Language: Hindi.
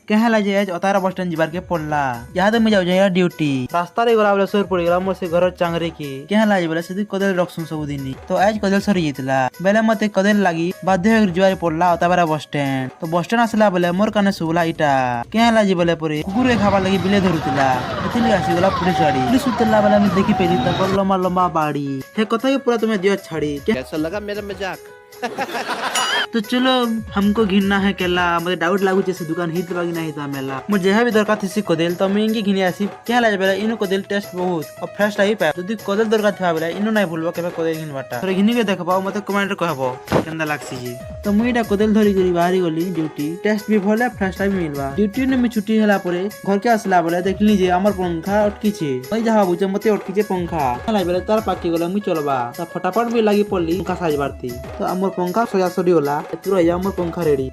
कहे ला जे अतारा बस स्टैंड जीवार के पड़ला यहाँ तो मुझे जाऊँ ड्यूटी रास्ता रे गला बोले सोर पड़ी गला मोर से घर चांगरे की कहे ला जे बोले से कदेल रखसुं सब दिन तो आज कदेल सरी जेतला बेले मते कदेल लागी बाध्य हो जीवार पड़ला अतारा बस स्टैंड तो बस स्टैंड आसला बोले मोर काने सुबला इटा कहे ला जे बोले परे कुकुर के खावा लगी बिले धरुतिला एतिली आसी गला पुलिस गाड़ी पुलिस उतरला बोले मैं देखी पेली तक लंबा लंबा बाड़ी हे कथा के पूरा तुम्हें दियो छाड़ी कैसा लगा मेरा मजाक? तो चलो हमको घिनना है केला मुझे डाउट लागू जैसे दुकान हित बागी नहीं था मेला मुझे जहाँ भी दरकार थी कदेल तो मैं घिनी आसी क्या लाज बेला इनो कदेल टेस्ट बहुत और फ्रेश टाइप है যদি कदेल दरकार था बेला इनो नहीं भूलबो केबे कदेल घिनबाटा तो घिनी के देखबाओ मते कमेंट कहबो केंदा लागसी जी तो मुईटा कदेल धरी करी बाहरी गली ड्यूटी टेस्ट भी भले फ्रेश टाइप मिलबा ड्यूटी ने मैं छुट्टी होला परे घर के आसला बेला देखली जे हमर पंखा अटकी छे ओई जहा बुझे मते अटकी छे पंखा लाई बेला तार पाकी गला मुई चलबा ता फटाफट भी लागी पड़ली पंखा साज बारती तो हमर पंखा सजा सरी होला तुरैया हमर पंखा रेडी।